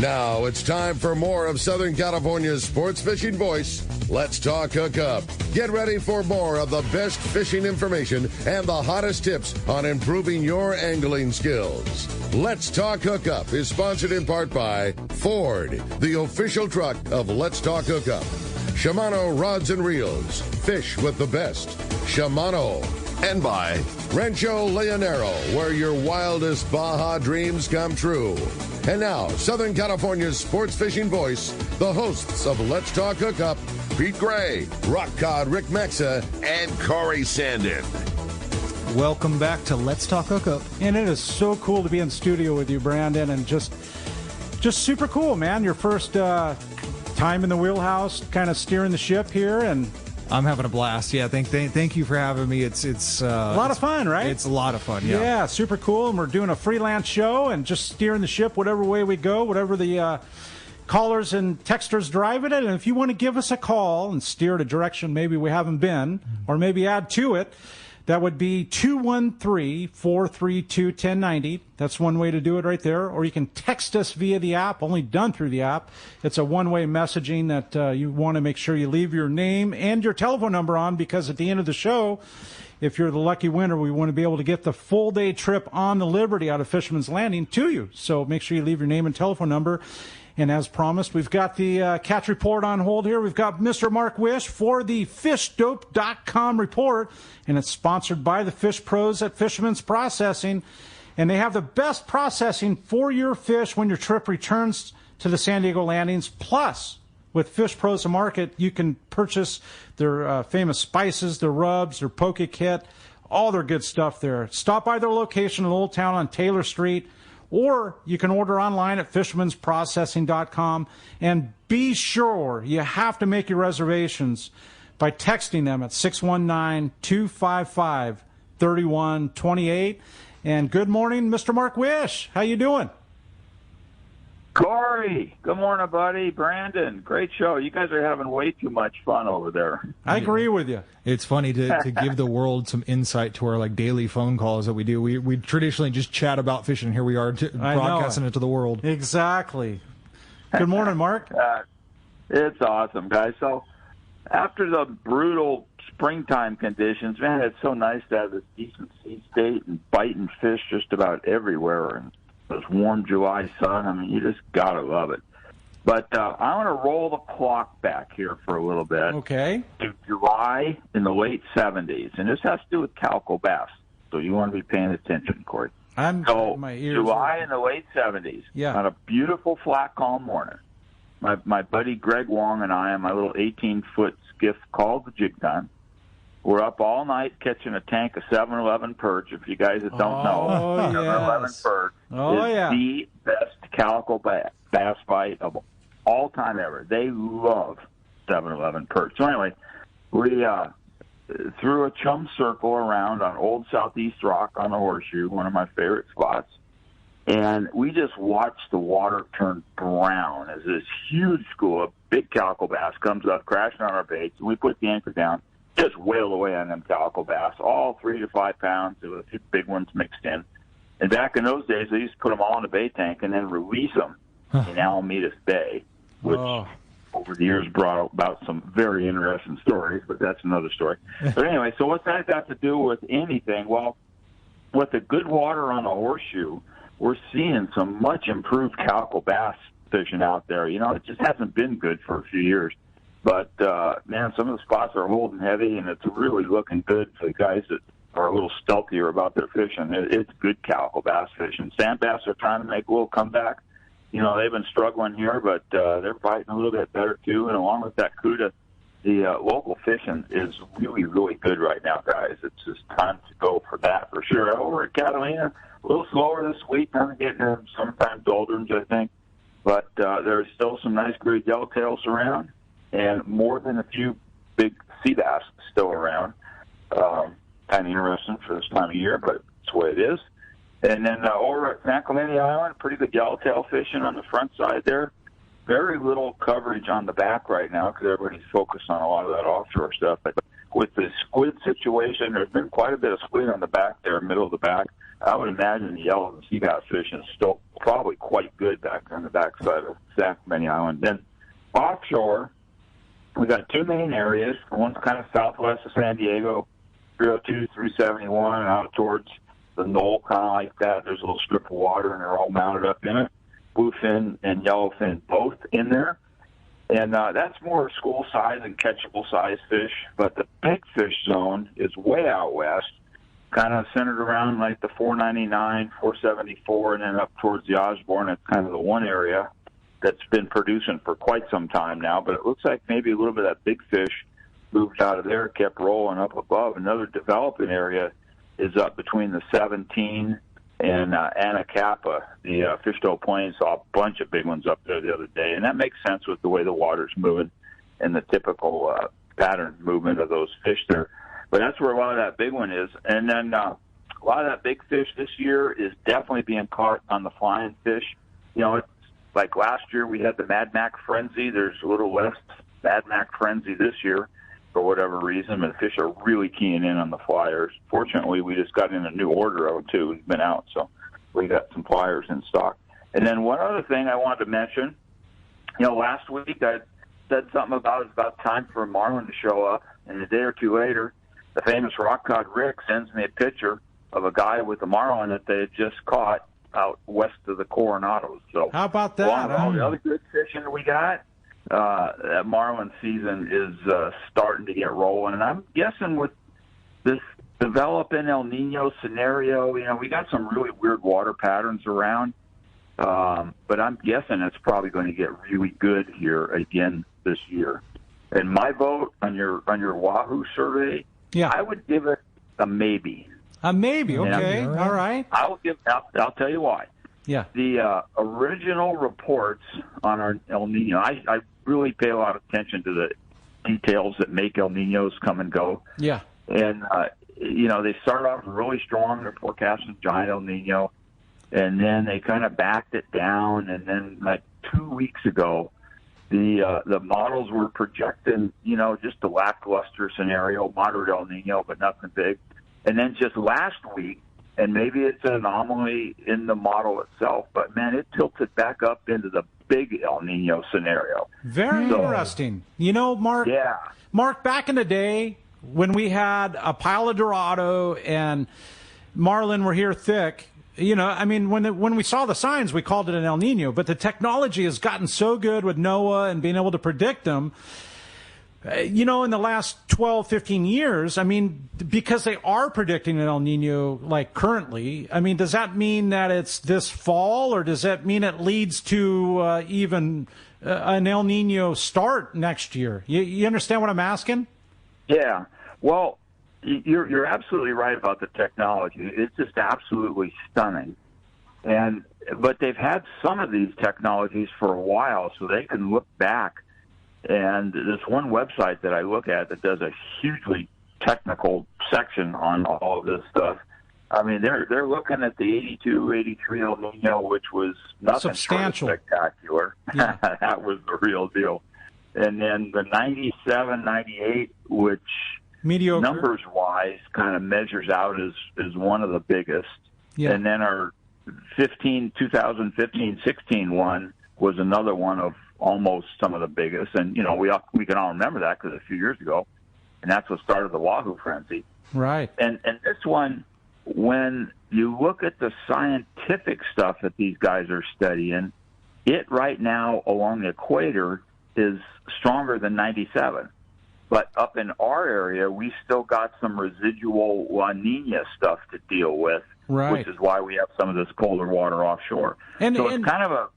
Now it's time for more of Southern California's sports fishing voice. Let's talk Hookup. Get ready for more of the best fishing information and the hottest tips on improving your angling skills. Let's Talk Hookup is sponsored in part by Ford, the official truck of Let's Talk Hookup. Shimano Rods and Reels. Fish with the best. Shimano. And by Rancho Leonero, where your wildest Baja dreams come true. And now, Southern California's sports fishing voice, the hosts of Let's Talk Hookup, Pete Gray, Rock Cod Rick Mexa, and Corey Sanden. Welcome back to Let's Talk Hookup. And it is so cool to be in the studio with you, Brandon, and just super cool, man. Your first time in the wheelhouse, kind of steering the ship here, and I'm having a blast. Yeah, thank you for having me. It's a lot of fun, right? It's a lot of fun. Yeah. Yeah, super cool. And we're doing a freelance show and just steering the ship whatever way we go, whatever the callers and texters drive it. And if you want to give us a call and steer it a direction maybe we haven't been, or maybe add to it, that would be 213-432-1090. That's one way to do it right there. Or you can text us via the app, only done through the app. It's a one-way messaging that you want to make sure you leave your name and your telephone number on, because at the end of the show, if you're the lucky winner, we want to be able to get the full-day trip on the Liberty out of Fisherman's Landing to you. So make sure you leave your name and telephone number. And as promised, we've got the catch report on hold here. We've got Mr. Mark Wish for the FishDope.com report, and it's sponsored by the Fish Pros at Fisherman's Processing. And they have the best processing for your fish when your trip returns to the San Diego landings. Plus, with Fish Pros to Market, you can purchase their famous spices, their rubs, their poke kit, all their good stuff there. Stop by their location in Old Town on Taylor Street, or you can order online at fishermansprocessing.com. And be sure you have to make your reservations by texting them at 619-255-3128. And good morning, Mr. Mark Wish. How you doing? Corey, good morning, buddy. Brandon, great show. You guys are having way too much fun over there. I agree with you. It's funny to give the world some insight to our daily phone calls that we do. We traditionally just chat about fishing. Here we are broadcasting it to the world. Exactly. Good morning, Mark. It's awesome, guys. So after the brutal springtime conditions, man, it's so nice to have this decent sea state and biting fish just about everywhere. And this warm July sun, I mean, you just got to love it. But I want to roll the clock back here for a little bit. Okay. To July in the late 70s. And this has to do with calico bass. So you want to be paying attention, Corey. My ears July in the late 70s. Yeah. On a beautiful, flat, calm morning. My buddy Greg Wong and I, on my little 18-foot skiff called the Jig Gun, we're up all night catching a tank of 7-Eleven perch. If you guys that don't know, 7-Eleven perch is the best calico bass bite of all time ever. They love 7-Eleven perch. So anyway, we threw a chum circle around on Old Southeast Rock on the Horseshoe, one of my favorite spots, and we just watched the water turn brown as this huge school of big calico bass comes up crashing on our baits, and we put the anchor down. Just wail away on them calico bass, all 3 to 5 pounds. There were a few big ones mixed in. And back in those days, they used to put them all in a bait tank and then release them in Alamedas Bay, which over the years brought about some very interesting stories, but that's another story. But anyway, so what's that got to do with anything? Well, with the good water on the Horseshoe, we're seeing some much improved calico bass fishing out there. You know, it just hasn't been good for a few years. But, man, some of the spots are holding heavy, and it's really looking good for the guys that are a little stealthier about their fishing. It's good calico bass fishing. Sand bass are trying to make a little comeback. You know, they've been struggling here, but they're fighting a little bit better, too. And along with that CUDA, the local fishing is really, really good right now, guys. It's just time to go for that, for sure. Over at Catalina, a little slower this week, kind of getting sometimes doldrums, I think. But there's still some nice great yellowtails around, and more than a few big sea bass still around. Kind of interesting for this time of year, but it's the way it is. And then over at San Clemente Island, pretty good yellowtail fishing on the front side there. Very little coverage on the back right now because everybody's focused on a lot of that offshore stuff. But with the squid situation, there's been quite a bit of squid on the back there, middle of the back. I would imagine the yellow and sea bass fishing is still probably quite good back on the backside of Sacramento Island. Then offshore, we got two main areas. One's kind of southwest of San Diego, 302, 371, and out towards the knoll, kind of like that. There's a little strip of water, and they're all mounted up in it. Bluefin and yellowfin both in there. And that's more school size and catchable size fish. But the big fish zone is way out west, kind of centered around like the 499, 474, and then up towards the Osborne. It's kind of the one area that's been producing for quite some time now. But it looks like maybe a little bit of that big fish moved out of there, kept rolling up above. Another developing area is up between the 17 and Anacapa. The Fishtail Plains saw a bunch of big ones up there the other day, and that makes sense with the way the water's moving and the typical pattern movement of those fish there. But that's where a lot of that big one is. And then a lot of that big fish this year is definitely being caught on the flying fish. You know, it's like last year we had the Mad Mac Frenzy. There's a little less Mad Mac Frenzy this year for whatever reason, but fish are really keying in on the flyers. Fortunately, we just got in a new order of them, too. We've been out, so we got some flyers in stock. And then one other thing I wanted to mention, you know, last week I said something about it's about time for a marlin to show up, and a day or two later, the famous rock cod Rick sends me a picture of a guy with a marlin that they had just caught out west of the Coronados. So how about that? Along with all the other good fishing that we got, that marlin season is starting to get rolling. And I'm guessing with this developing El Nino scenario, you know, we got some really weird water patterns around, but I'm guessing it's probably going to get really good here again this year. And my vote on your Wahoo survey, yeah, I would give it a maybe. A maybe, okay, all right. I'll tell you why. Yeah. The original reports on our El Nino, I really pay a lot of attention to the details that make El Ninos come and go. Yeah. And, you know, they started off really strong. They're forecasting giant El Nino. And then they kind of backed it down. And then, like 2 weeks ago, the models were projecting, you know, just a lackluster scenario, moderate El Nino, but nothing big. And then just last week, and maybe it's an anomaly in the model itself, but, man, it tilted back up into the big El Nino scenario. Very interesting. You know, Mark, yeah. Mark, back in the day when we had a pile of Dorado and marlin were here thick, you know, I mean, when we saw the signs, we called it an El Nino, but the technology has gotten so good with NOAA and being able to predict them. You know, in the last 12, 15 years, I mean, because they are predicting an El Nino, like currently, I mean, does that mean that it's this fall, or does that mean it leads to even an El Nino start next year? You understand what I'm asking? Yeah. Well, you're absolutely right about the technology. It's just absolutely stunning. But they've had some of these technologies for a while, so they can look back. And this one website that I look at that does a hugely technical section on all of this stuff, I mean, they're looking at the 82, 83 El Nino, which was nothing substantial, short of spectacular. Yeah. That was the real deal. And then the 97, 98, which mediocre numbers-wise kind of measures out as one of the biggest. Yeah. And then our 2015-16 one was another one of almost some of the biggest. And, you know, we can all remember that because a few years ago, and that's what started the Wahoo frenzy. Right. And this one, when you look at the scientific stuff that these guys are studying, it right now along the equator is stronger than 97. But up in our area, we still got some residual La Nina stuff to deal with, right, which is why we have some of this colder water offshore. And it's kind of a...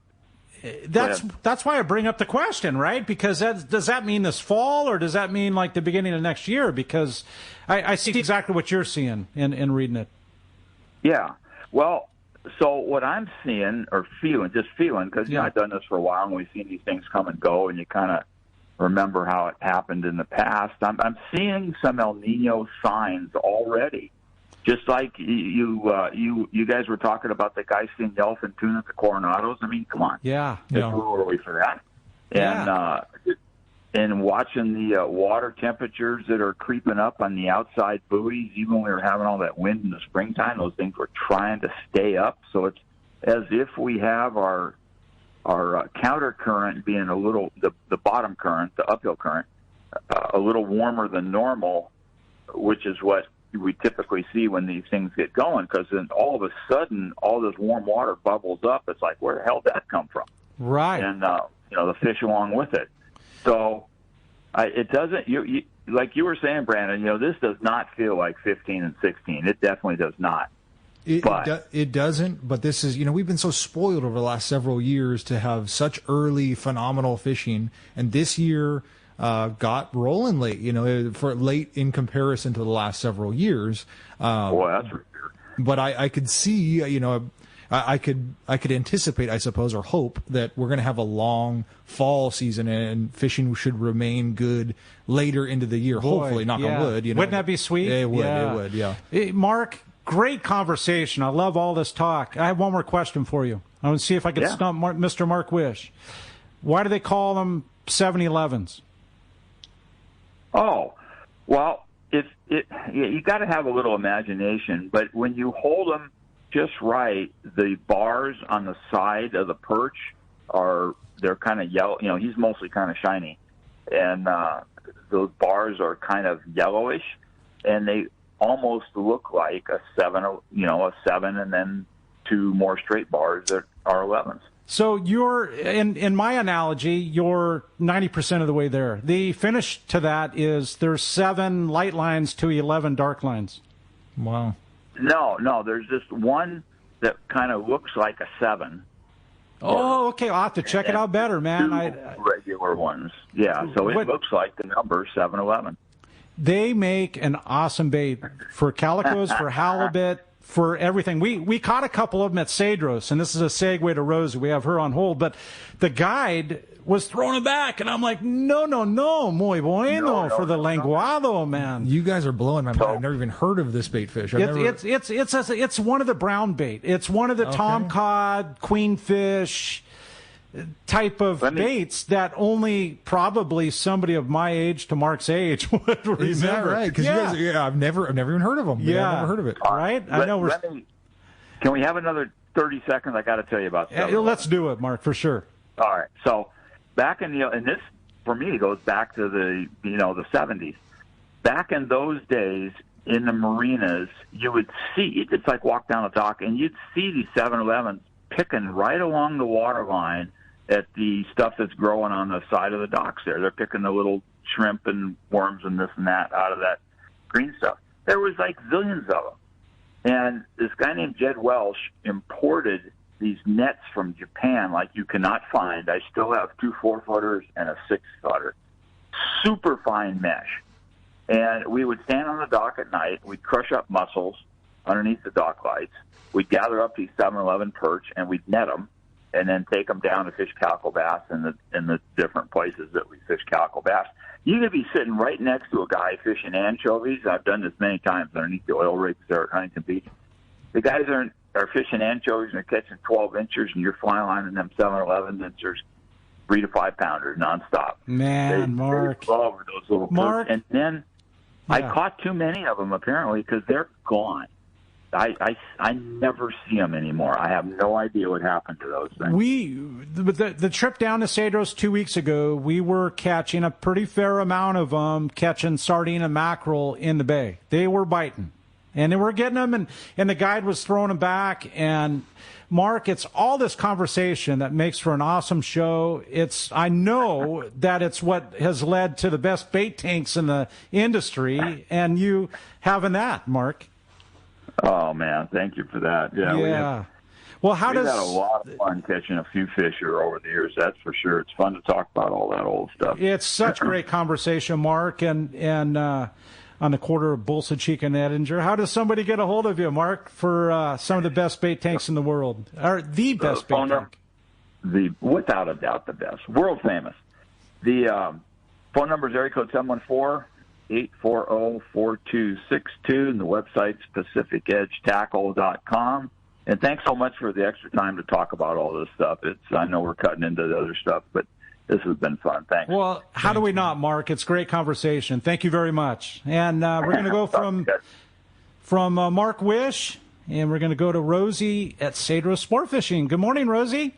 That's why I bring up the question, right? Because does that mean this fall, or does that mean like the beginning of next year? Because I see exactly what you're seeing in reading it. Yeah. Well, so what I'm seeing or feeling, because you know, I've done this for a while and we've seen these things come and go, and you kind of remember how it happened in the past. I'm seeing some El Nino signs already. Just like you guys were talking about the guy seeing yellowfin tuna at the Coronados. I mean, come on. Yeah. Who are we for that? And and watching the water temperatures that are creeping up on the outside buoys, even when we were having all that wind in the springtime, those things were trying to stay up. So it's as if we have our counter current being a little, the bottom current, the uphill current, a little warmer than normal, which is what we typically see when these things get going, because then all of a sudden all this warm water bubbles up. It's like, where the hell did that come from? Right. And the fish along with it. So it doesn't. You like you were saying, Brandon. This does not feel like 15 and 16. It definitely does not. It doesn't. But this is, we've been so spoiled over the last several years to have such early phenomenal fishing, and this year got rolling late. For late in comparison to the last several years. Boy, that's weird. But I could see, I could anticipate, I suppose, or hope that we're going to have a long fall season and fishing should remain good later into the year. Boy, hopefully, knock on wood. Wouldn't that be sweet? It would. Yeah. Hey, Mark, great conversation. I love all this talk. I have one more question for you. I want to see if I can stump Mr. Mark Wish. Why do they call them 7-Elevens? Oh, well, you got to have a little imagination, but when you hold them just right, the bars on the side of the perch they're kind of yellow. He's mostly kind of shiny, and those bars are kind of yellowish, and they almost look like a 7, a 7, and then 2 more straight bars that are 11s. So you're, in my analogy, you're 90% of the way there. The finish to that is there's 7 light lines to 11 dark lines. Wow. No, there's just one that kind of looks like a 7. Oh, okay. I'll have to check it out better, man. 2 regular ones. Yeah, so it looks like the number 7-11. They make an awesome bait for calicos, for halibut, for everything. We caught a couple of them at Cedros, and this is a segue to Rosie. We have her on hold, but the guide was throwing it back, and I'm like, no, muy bueno for the lenguado, man. You guys are blowing my mind. I've never even heard of this bait fish. It's one of the brown bait. It's one of the tomcod, queenfish type of baits that only probably somebody of my age to Mark's age would remember. Is that right? Because you guys, I've never even heard of them. Yeah, I've never heard of it. Right? I know. Can we have another 30 seconds? I got to tell you about stuff. Let's do it, Mark, for sure. All right. So back in and this for me goes back to the the 70s. Back in those days in the marinas, you would see it's like walk down a dock and you'd see these 7-Elevens picking right along the water line at the stuff that's growing on the side of the docks there. They're picking the little shrimp and worms and this and that out of that green stuff. There was like zillions of them. And this guy named Jed Welsh imported these nets from Japan like you cannot find. I still have 2 4-footers and a 6-footer. Super fine mesh. And we would stand on the dock at night. We'd crush up mussels underneath the dock lights. We'd gather up these 7-Eleven perch and we'd net them and then take them down to fish calico bass in the different places that we fish calico bass. You could be sitting right next to a guy fishing anchovies. I've done this many times underneath the oil rigs there at Huntington Beach. The guys are fishing anchovies and they're catching 12 inchers, and you're fly lining them 7-Eleven inchers, 3 to 5 pounders nonstop. Man, Mark. They love those little perch. And then I caught too many of them apparently because they're gone. I never see them anymore. I have no idea what happened to those things. The trip down to Cedros 2 weeks ago, we were catching a pretty fair amount of them, catching sardine and mackerel in the bay. They were biting, and they were getting them, and the guide was throwing them back. And Mark, it's all this conversation that makes for an awesome show. I know that it's what has led to the best bait tanks in the industry, and you having that, Mark. Oh man, thank you for that. Yeah. We've had a lot of fun catching a few fish here over the years. That's for sure. It's fun to talk about all that old stuff. It's such great conversation, Mark, and on the quarter of Bolsa Chica and Edinger. How does somebody get a hold of you, Mark, for some of the best bait tanks in the world, or the best bait tank? Without a doubt, the best, world famous. The phone number is area code 714-840-4262, and the website's PacificEdgeTackle.com. And thanks so much for the extra time to talk about all this stuff. I know we're cutting into the other stuff, but this has been fun. Thanks. Well, how do we not, Mark? It's great conversation. Thank you very much. And we're going to go from Mark Wish, and we're going to go to Rosie at Cedros Sport Fishing. Good morning, Rosie.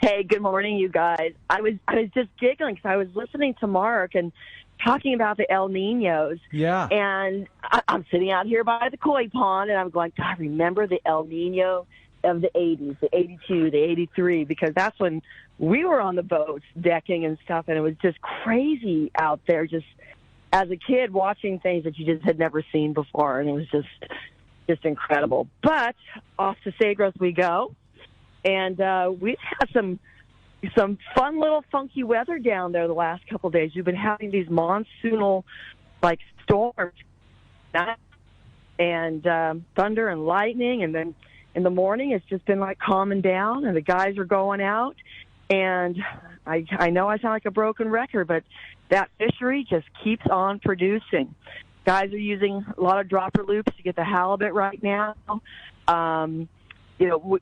Hey, good morning, you guys. I was just giggling because I was listening to Mark and talking about the El Niños. Yeah. And I'm sitting out here by the koi pond, and I'm going, God, remember the El Niño of the 80s, the 82, the 83, because that's when we were on the boats decking and stuff, and it was just crazy out there, just as a kid watching things that you just had never seen before, and it was just incredible. But off to Sagros we go, and we've had some fun little funky weather down there the last couple of days. We've been having these monsoonal storms and thunder and lightning, and then in the morning it's just been calming down, and the guys are going out. And I know I sound like a broken record, but that fishery just keeps on producing. Guys are using a lot of dropper loops to get the halibut right now.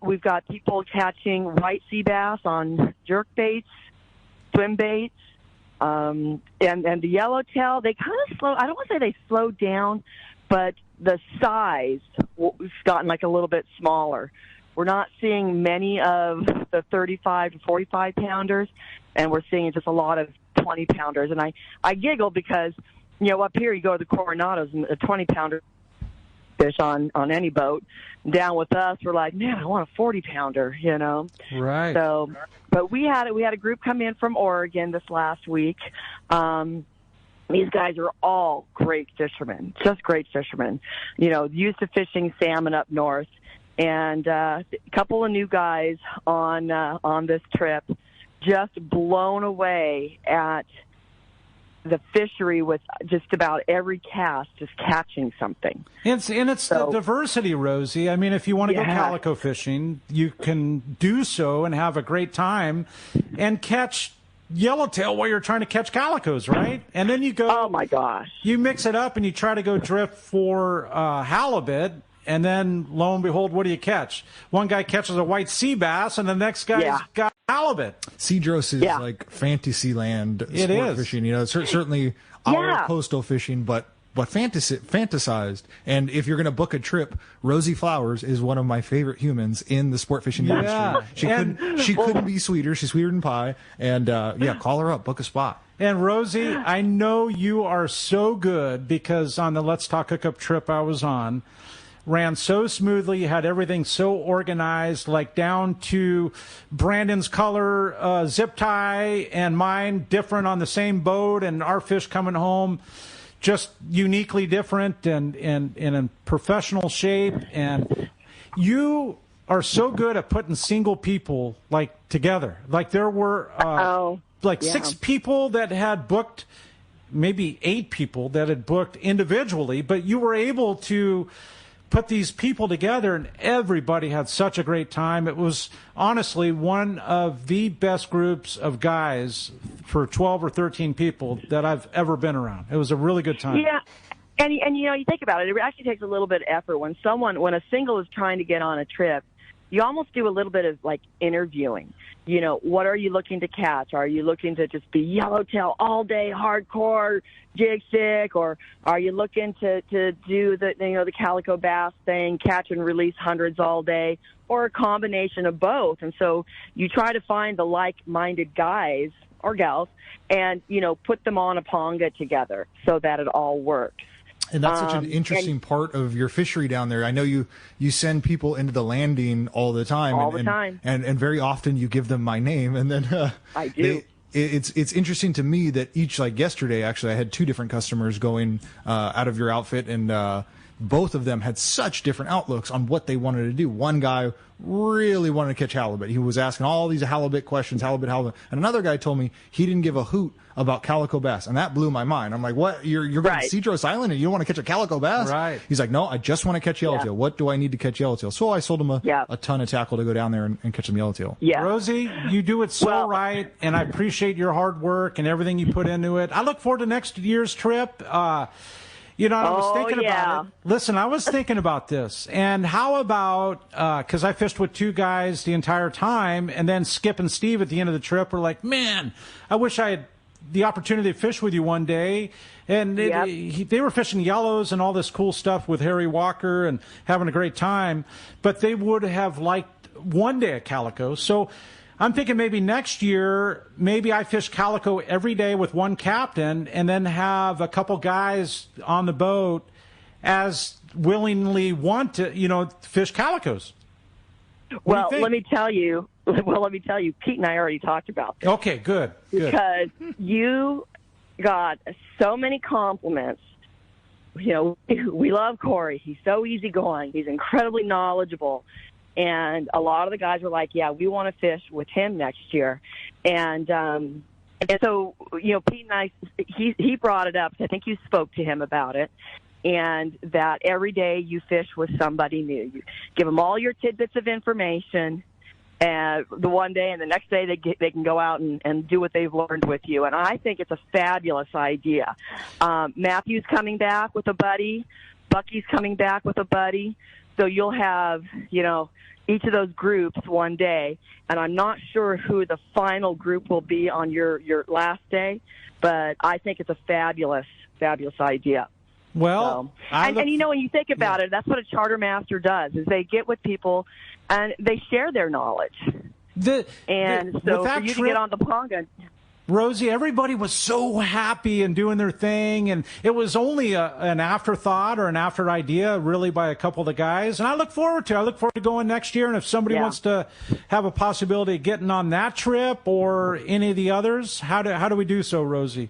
We've got people catching white sea bass on jerk baits, swim baits, and the yellowtail. They kind of slow. I don't want to say they slowed down, but the size has gotten a little bit smaller. We're not seeing many of the 35 to 45 pounders, and we're seeing just a lot of 20 pounders. And I giggle because, up here you go to the Coronados and a 20 pounder fish on any boat. Down with us, we're like, man, I want a 40 pounder, Right. So, but we had a group come in from Oregon this last week. These guys are all great fishermen, just great fishermen, used to fishing salmon up north. And a couple of new guys on this trip, just blown away at the fishery with just about every cast just catching something. It's the diversity, Rosie. I mean, if you want to go calico fishing, you can do so and have a great time and catch yellowtail while you're trying to catch calicos, right? And then you go, oh my gosh, you mix it up and you try to go drift for halibut. And then, lo and behold, what do you catch? One guy catches a white sea bass, and the next guy's got halibut. Cedros is like fantasy land sport fishing. Certainly our coastal fishing, but fantasized. And if you're going to book a trip, Rosie Flowers is one of my favorite humans in the sport fishing industry. She couldn't be sweeter. She's sweeter than pie. And call her up, book a spot. And Rosie, I know you are so good because on the Let's Talk Hookup trip I was on, ran so smoothly, had everything so organized, down to Brandon's color zip tie and mine different on the same boat, and our fish coming home just uniquely different and in professional shape. And you are so good at putting single people together. There were 6 people that had booked, maybe 8 people that had booked individually, but you were able to put these people together, and everybody had such a great time. It was honestly one of the best groups of guys for 12 or 13 people that I've ever been around. It was a really good time. Yeah. And you think about it, it actually takes a little bit of effort when a single is trying to get on a trip. You almost do a little bit of interviewing. What are you looking to catch? Are you looking to just be yellowtail all day, hardcore jig stick, or are you looking to do the calico bass thing, catch and release hundreds all day, or a combination of both? And so you try to find the like-minded guys or gals and put them on a ponga together so that it all works. And that's such an interesting part of your fishery down there. I know you send people into the landing all the time. All the time. And very often you give them my name. And then I do. It's interesting to me that each, yesterday, actually, I had 2 different customers going out of your outfit, and both of them had such different outlooks on what they wanted to do. One guy really wanted to catch halibut. He was asking all these halibut questions, halibut. And another guy told me he didn't give a hoot about calico bass, and that blew my mind. I'm like, what? You're going to Cedros Island and you don't want to catch a calico bass? Right. He's like, no, I just want to catch yellowtail. What do I need to catch yellowtail? So I sold him a ton of tackle to go down there and catch some yellowtail. Yeah. Rosie, you do it so right, and I appreciate your hard work and everything you put into it. I look forward to next year's trip. You know, I was thinking yeah. about it. Listen, I was thinking about this. And how about, because I fished with two guys the entire time, and then Skip and Steve at the end of the trip were like, man, I wish I had the opportunity to fish with you one day. And they were fishing yellows and all this cool stuff with Harry Walker and having a great time. But they would have liked one day at Calico. So I'm thinking maybe next year, maybe I fish Calico every day with one captain and then have a couple guys on the boat as willingly want to, fish Calicos. Well, let me tell you, Pete and I already talked about this. Okay, good. Because you got so many compliments. We love Corey. He's so easygoing. He's incredibly knowledgeable. And a lot of the guys were like, yeah, we want to fish with him next year. And so, Pete and I, he brought it up. I think you spoke to him about it. And that every day you fish with somebody new. You give them all your tidbits of information. And the one day and the next day they can go out and do what they've learned with you. And I think it's a fabulous idea. Matthew's coming back with a buddy. Bucky's coming back with a buddy. So you'll have, each of those groups one day. And I'm not sure who the final group will be on your last day, but I think it's a fabulous, fabulous idea. Well, and when you think about it, that's what a charter master does, is they get with people and they share their knowledge. So for you to get on the Ponga, Rosie, everybody was so happy and doing their thing, and it was only an afterthought or an after idea, really, by a couple of the guys. And I look forward to going next year. And if somebody wants to have a possibility of getting on that trip or any of the others, how do we do so, Rosie?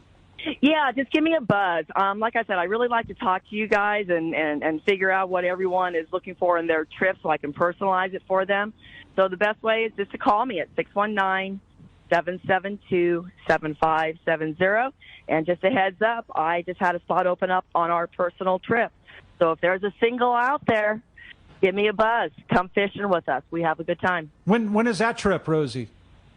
Yeah, just give me a buzz. Like I said, I really like to talk to you guys and figure out what everyone is looking for in their trip so I can personalize it for them. So the best way is just to call me at 619-772-7570. And just a heads up, I just had a spot open up on our personal trip. So if there's a single out there, give me a buzz. Come fishing with us. We have a good time. When is that trip, Rosie?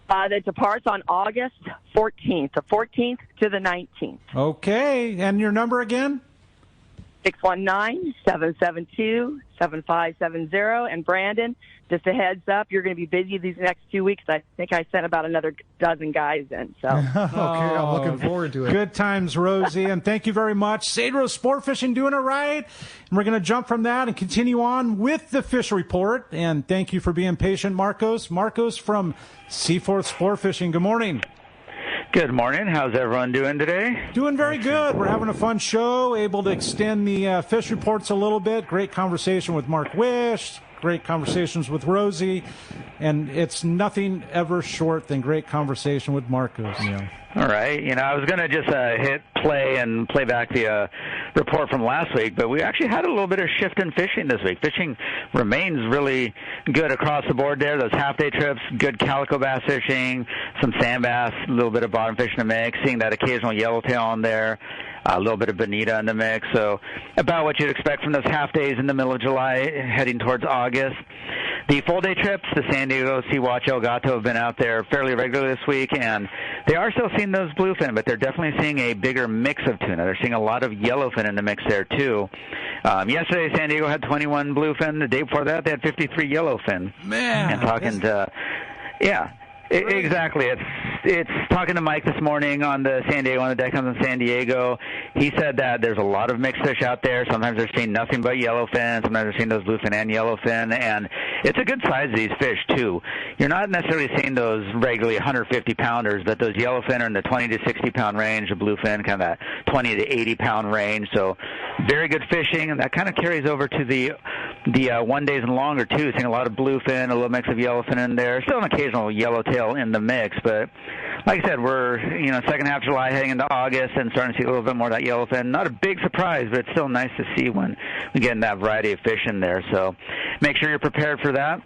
That departs on August 14th, the 14th to the 19th. Okay. And your number again? 619-772-7570. And Brandon, just a heads up, you're going to be busy these next 2 weeks. I think I sent about another dozen guys in. So okay, I'm looking forward to it. Good times, Rosie, and thank you very much. Cedro Sport Fishing doing it right. And we're going to jump from that and continue on with the Fish Report. And thank you for being patient, Marcos. Marcos from Seaforth Sport Fishing. Good morning. Good morning. How's everyone doing today? Doing very good. We're having a fun show, able to extend the fish reports a little bit. Great conversation with Mark Wish, great conversations with Rosie, and it's nothing ever short than great conversation with Marcos. Yeah. All right. I was going to just hit play and play back the report from last week, but we actually had a little bit of shift in fishing this week. Fishing remains really good across the board there. Those half-day trips, good calico bass fishing, some sand bass, a little bit of bottom fish in the mix, seeing that occasional yellowtail on there, a little bit of bonita in the mix. So about what you'd expect from those half-days in the middle of July heading towards August. The full-day trips, the San Diego, Sea-Watch, El Gato have been out there fairly regularly this week, and they are still seeing those bluefin, but they're definitely seeing a bigger mix of tuna. They're seeing a lot of yellowfin in the mix there, too. Yesterday, San Diego had 21 bluefin. The day before that, they had 53 yellowfin. Man. And talking to, exactly. It's talking to Mike this morning on the San Diego, on the deck on San Diego. He said that there's a lot of mixed fish out there. Sometimes they're seeing nothing but yellowfin. Sometimes they're seeing those bluefin and yellowfin. And it's a good size of these fish, too. You're not necessarily seeing those regularly 150-pounders, but those yellowfin are in the 20 to 60-pound range, the bluefin kind of that 20 to 80-pound range. So very good fishing, and that kind of carries over to the 1 days and longer, too. Seeing a lot of bluefin, a little mix of yellowfin in there. Still an occasional yellowtail in the mix, but like I said, we're second half of July heading into August and starting to see a little bit more of that yellowfin. Not a big surprise, but it's still nice to see when we get that variety of fish in there. So make sure you're prepared for that.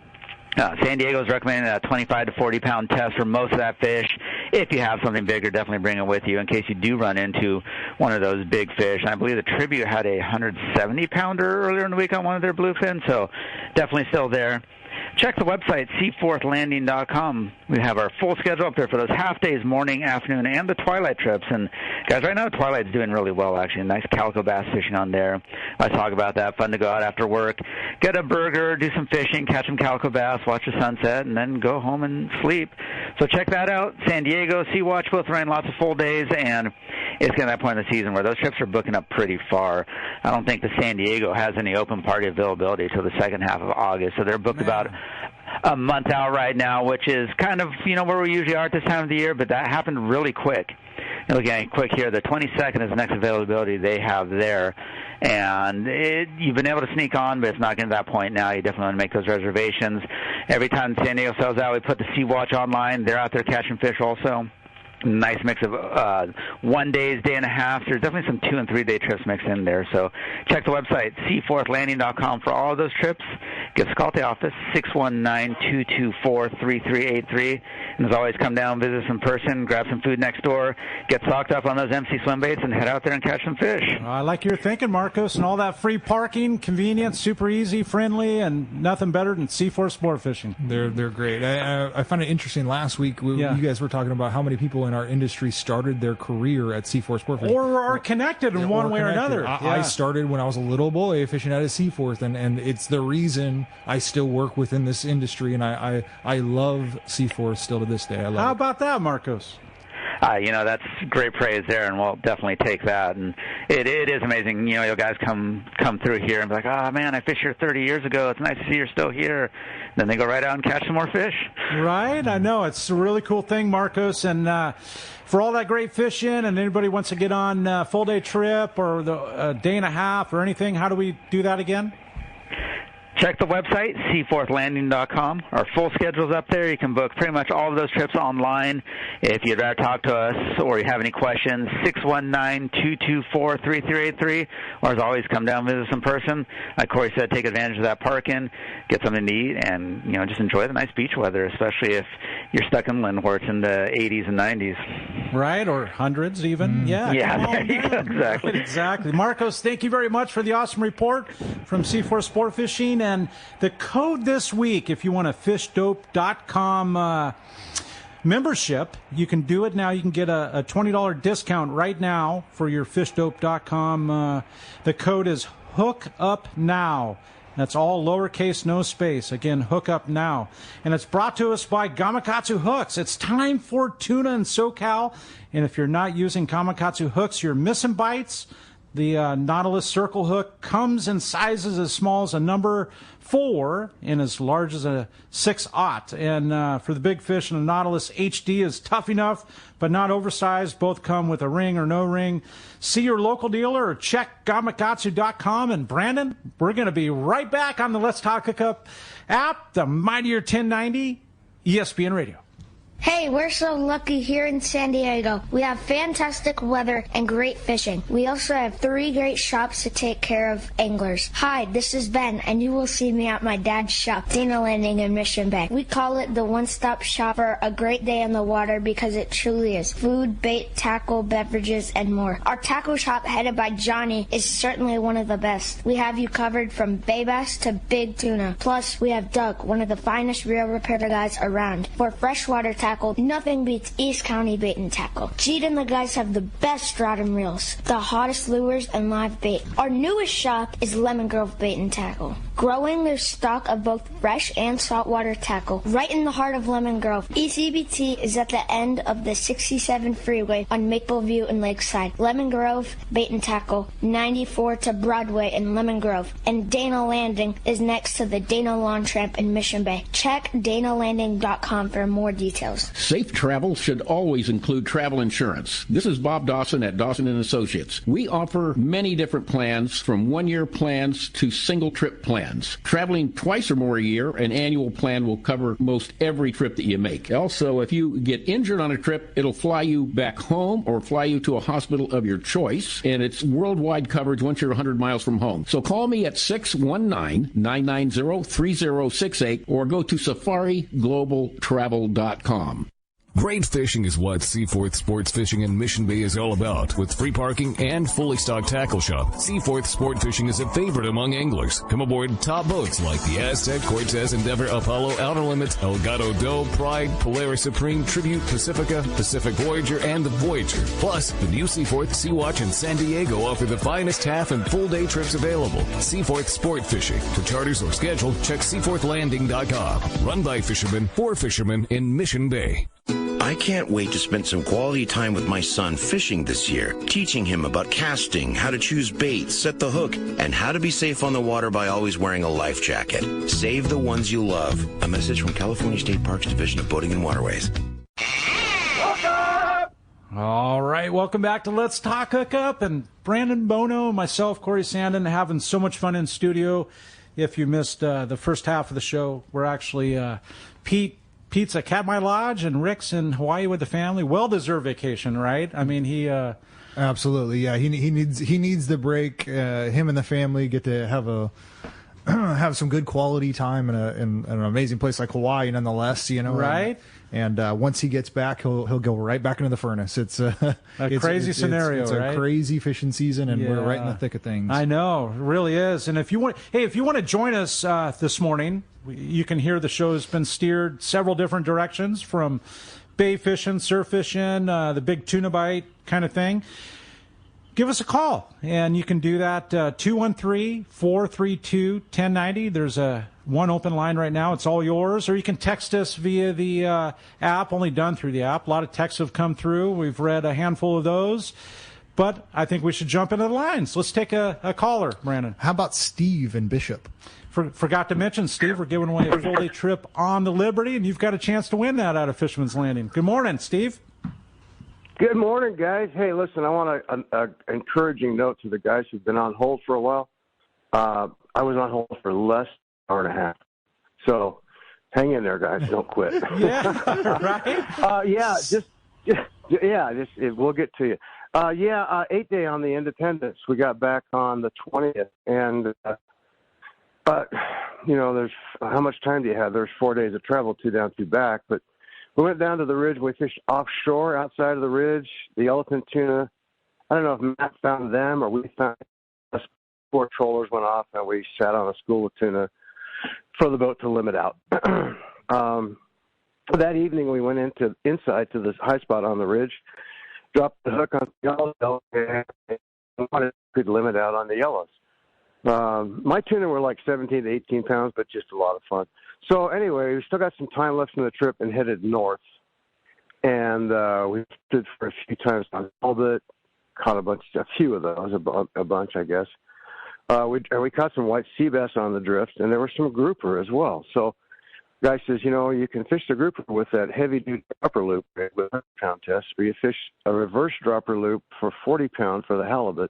San Diego is recommending a 25 to 40-pound test for most of that fish. If you have something bigger, definitely bring it with you in case you do run into one of those big fish. And I believe the Tribute had a 170-pounder earlier in the week on one of their bluefin, so definitely still there. check the website, seaforthlanding.com. We have our full schedule up there for those half days, morning, afternoon, and the twilight trips. And, guys, right now twilight's doing really well, actually. Nice calico bass fishing on there. I talk about that. Fun to go out after work, get a burger, do some fishing, catch some calico bass, watch the sunset, and then go home and sleep. So check that out. San Diego, Sea Watch, both running lots of full days, and it's getting to that point in the season where those trips are booking up pretty far. I don't think the San Diego has any open party availability until the second half of August, so they're booked about a month out right now, which is kind of, where we usually are at this time of the year, but that happened really quick. Looking at it quick here, the 22nd is the next availability they have there. And you've been able to sneak on, but it's not getting to that point now. You definitely want to make those reservations. Every time San Diego sells out, we put the Sea Watch online. They're out there catching fish also. Nice mix of 1 day, day and a half. There's definitely some 2 and 3 day trips mixed in there. So check the website, seaforthlanding.com, for all of those trips. Give us a call at the office, 619-224-3383. And as always, come down, visit us in person, grab some food next door, get stocked up on those MC swim baits, and head out there and catch some fish. I like your thinking, Marcos, and all that free parking, convenience, super easy, friendly, and nothing better than Seaforth sport fishing. They're great. I found it interesting last week. You guys were talking about how many people in our industry started their career at Seaforth sport fishing. Or are connected in one way or another. I started when I was a little boy fishing out of Seaforth, and it's the reason I still work within this industry, and I love Seaforth still to this day. I love How it. about that, Marcos? That's great praise there, and we'll definitely take that. And it is amazing. You guys come through here and be like, oh, man, I fished here 30 years ago. It's nice to see you're still here. Then they go right out and catch some more fish. Right? I know. It's a really cool thing, Marcos. And for all that great fishing, and anybody wants to get on a full-day trip or the day and a half or anything, how do we do that again? Check the website, seaforthlanding.com. Our full schedule's up there. You can book pretty much all of those trips online. If you'd rather talk to us or you have any questions, 619-224-3383. Or as always, come down and visit us in person. Like Corey said, take advantage of that parking, get something to eat, and just enjoy the nice beach weather, especially if you're stuck inland where it's in the 80s and 90s. Right, or hundreds even. Yeah, there you go. Exactly. Exactly. Marcos, thank you very much for the awesome report from Seaforth Sport Fishing. And the code this week, if you want a fishdope.com membership, you can do it now. You can get a $20 discount right now for your fishdope.com. The code is HOOKUPNOW. That's all lowercase, no space. Again, Hookup Now. And it's brought to us by Gamakatsu Hooks. It's time for tuna in SoCal. And if you're not using Gamakatsu Hooks, you're missing bites. The Nautilus Circle Hook comes in sizes as small as a number 4 and as large as a 6/0. And for the big fish, the Nautilus HD is tough enough, but not oversized. Both come with a ring or no ring. See your local dealer or check gamakatsu.com. And Brandon, we're going to be right back on the Let's Talk Hookup app, the Mightier 1090 ESPN Radio. Hey, we're so lucky here in San Diego. We have fantastic weather and great fishing. We also have 3 great shops to take care of anglers. Hi, this is Ben, and you will see me at my dad's shop, Dana Landing in Mission Bay. We call it the one-stop shop for a great day on the water because it truly is. Food, bait, tackle, beverages, and more. Our tackle shop, headed by Johnny, is certainly one of the best. We have you covered from bay bass to big tuna. Plus, we have Doug, one of the finest reel repair guys around. For freshwater tackle, nothing beats East County Bait and Tackle. Jeet and the guys have the best stratum reels, the hottest lures, and live bait. Our newest shop is Lemon Grove Bait and Tackle, growing their stock of both fresh and saltwater tackle right in the heart of Lemon Grove. ECBT is at the end of the 67 freeway on Mapleview and Lakeside. Lemon Grove Bait and Tackle, 94 to Broadway in Lemon Grove. And Dana Landing is next to the Dana Lawn Tramp in Mission Bay. Check danalanding.com for more details. Safe travel should always include travel insurance. This is Bob Dawson at Dawson & Associates. We offer many different plans, from one-year plans to single-trip plans. Traveling twice or more a year, an annual plan will cover most every trip that you make. Also, if you get injured on a trip, it'll fly you back home or fly you to a hospital of your choice, and it's worldwide coverage once you're 100 miles from home. So call me at 619-990-3068 or go to safariglobaltravel.com. Great fishing is what Seaforth Sports Fishing in Mission Bay is all about. With free parking and fully stocked tackle shop, Seaforth Sport Fishing is a favorite among anglers. Come aboard top boats like the Aztec, Cortez, Endeavor, Apollo, Outer Limits, Elgato Doe, Pride, Polaris Supreme, Tribute, Pacifica, Pacific Voyager, and the Voyager. Plus, the new Seaforth, Sea-Watch, and San Diego offer the finest half and full day trips available. Seaforth Sport Fishing. To charters or schedule, check seaforthlanding.com. Run by fishermen for fishermen in Mission Bay. I can't wait to spend some quality time with my son fishing this year, teaching him about casting, how to choose bait, set the hook, and how to be safe on the water by always wearing a life jacket. Save the ones you love. A message from California State Parks Division of Boating and Waterways. All right, welcome back to Let's Talk Hookup. And Brandon Bono, myself, Corey Sanden, having so much fun in studio. If you missed the first half of the show, we're actually Pete's at Katmai Lodge, and Rick's in Hawaii with the family. Well-deserved vacation, right? I mean, he absolutely, yeah. He needs the break. Him and the family get to have some good quality time in an amazing place like Hawaii, nonetheless. Right? And once he gets back, he'll go right back into the furnace. It's a crazy scenario. It's right? a crazy fishing season, and we're right in the thick of things. I know, it really is. And if you want to join us this morning, you can hear the show has been steered several different directions, from bay fishing, surf fishing, the big tuna bite kind of thing. Give us a call, and you can do that 213-432-1090. There's one open line right now. It's all yours. Or you can text us via the app, only done through the app. A lot of texts have come through. We've read a handful of those. But I think we should jump into the lines. Let's take a caller, Brandon. How about Steve and Bishop? Forgot to mention, Steve, we're giving away a full-day trip on the Liberty, and you've got a chance to win that out of Fisherman's Landing. Good morning, Steve. Good morning, guys. Hey, listen, I want an encouraging note to the guys who've been on hold for a while. I was on hold for less than an hour and a half. So hang in there, guys. Don't quit. Yeah, right? We'll get to you. 8-day on the Independence. We got back on the 20th, and but there's how much time do you have? There's 4 days of travel, 2 down, 2 back. But we went down to the ridge. We fished offshore outside of the ridge. The elephant tuna. I don't know if Matt found them or we found us. 4 trollers went off, and we sat on a school of tuna for the boat to limit out. That evening, we went inside to this high spot on the ridge, dropped the hook on the yellow, and wanted to limit out on the yellows. My tuna were like 17 to 18 pounds, but just a lot of fun. So anyway, we still got some time left in the trip and headed north. And we stood for a few times on halibut, caught a few of those, a bunch, I guess. We caught some white sea bass on the drift, and there were some grouper as well. So guy says, you can fish the grouper with that heavy-duty dropper loop with a 100-pound test, or you fish a reverse dropper loop for 40-pound for the halibut.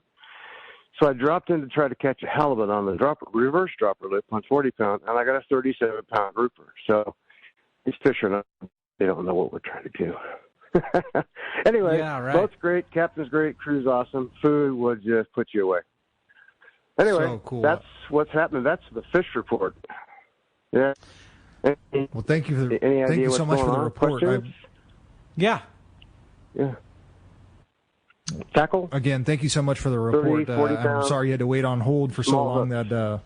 So I dropped in to try to catch a halibut on the reverse dropper loop on 40-pound, and I got a 37-pound grouper. So these fish are not, they don't know what we're trying to do. Anyway, boat's great, captain's great, crew's awesome, food would just put you away. Anyway, so cool. That's what's happening. That's the fish report. Yeah. Well, thank you so much for the report. Yeah. Tackle? Again, thank you so much for the report. 30, I'm sorry you had to wait on hold for so long.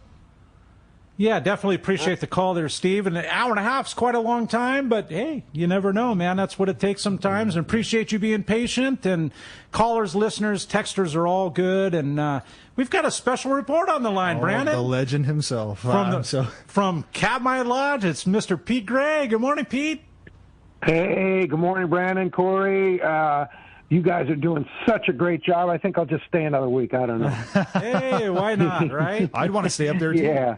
Yeah, definitely appreciate the call there, Steve. And an hour and a half is quite a long time, but hey, you never know, man. That's what it takes sometimes. And appreciate you being patient. And callers, listeners, texters are all good. And we've got a special report on the line, Brandon. The legend himself. From Katmai Lodge, it's Mr. Pete Gray. Good morning, Pete. Hey, good morning, Brandon, Corey. You guys are doing such a great job. I think I'll just stay another week. I don't know. Hey, why not, right? I'd want to stay up there, too. Yeah.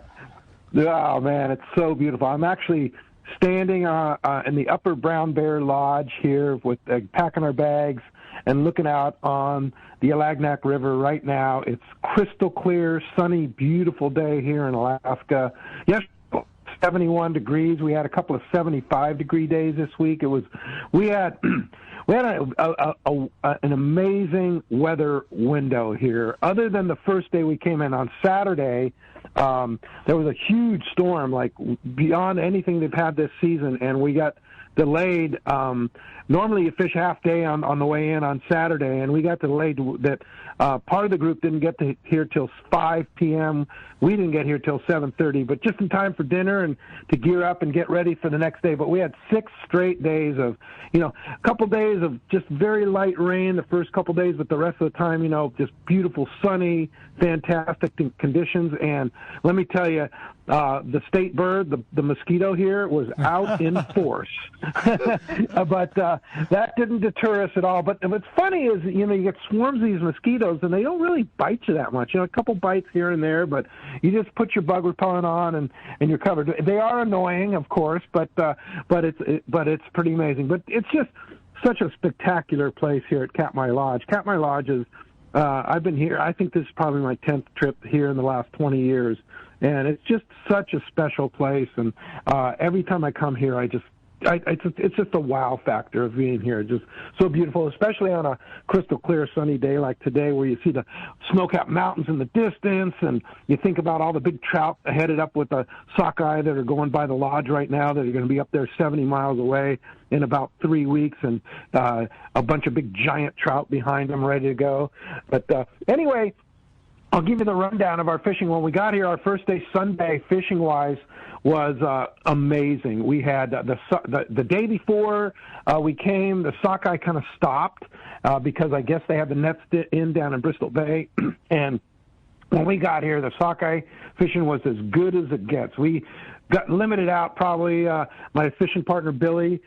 Oh, man, it's so beautiful. I'm actually standing in the Upper Brown Bear Lodge here with packing our bags and looking out on the Alagnak River right now. It's crystal clear, sunny, beautiful day here in Alaska. Yesterday, 71 degrees. We had a couple of 75-degree days this week. We had an amazing weather window here. Other than the first day we came in on Saturday, there was a huge storm, like beyond anything they've had this season, and we got delayed normally you fish half day on the way in on Saturday, and we got delayed. That part of the group didn't get to here till 5 p.m. We didn't get here till 7:30, but just in time for dinner and to gear up and get ready for the next day. But we had 6 straight days of, a couple days of just very light rain the first couple days, but the rest of the time, just beautiful, sunny, fantastic conditions. And let me tell you, the state bird, the mosquito here, was out in force. But that didn't deter us at all. But what's funny is, you get swarms of these mosquitoes, and they don't really bite you that much. A couple bites here and there, but you just put your bug repellent on, and you're covered. They are annoying, of course, but it's pretty amazing. But it's just such a spectacular place here at Katmai Lodge. Katmai Lodge is, I've been here, I think this is probably my 10th trip here in the last 20 years. And it's just such a special place. And every time I come here, it's just a wow factor of being here. Just so beautiful, especially on a crystal clear sunny day like today, where you see the snow-capped mountains in the distance, and you think about all the big trout headed up with the sockeye that are going by the lodge right now, that are going to be up there 70 miles away in about 3 weeks, and a bunch of big giant trout behind them ready to go. But anyway, I'll give you the rundown of our fishing. When we got here, our first day Sunday, fishing-wise, was amazing. We had the day before we came, the sockeye kind of stopped because I guess they had the nets in down in Bristol Bay. And when we got here, the sockeye fishing was as good as it gets. We got limited out probably, my fishing partner Billy,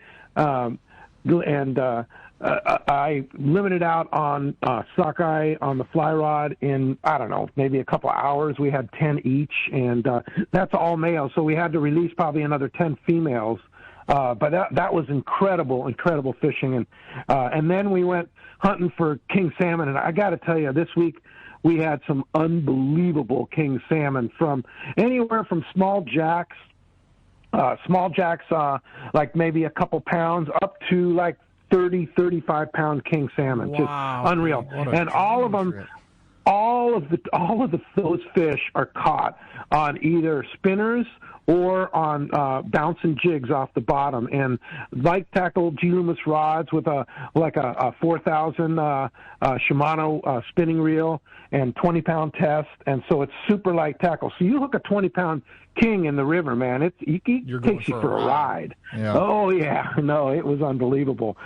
I limited out on sockeye on the fly rod in, I don't know, maybe a couple hours. We had 10 each, and that's all males, so we had to release probably another 10 females. But that was incredible fishing. And then we went hunting for king salmon, and I got to tell you, this week we had some unbelievable king salmon from anywhere from small jacks, like maybe a couple pounds, up to like 30, 35-pound king salmon. Wow. Just unreal. And all of them, those fish are caught on either spinners or on bouncing jigs off the bottom, and light tackle G-Loomis rods with a 4,000 Shimano spinning reel and 20-pound test, and so it's super light tackle. So you hook a 20-pound king in the river, man, it takes you for a ride. Yeah. Oh yeah, no, it was unbelievable.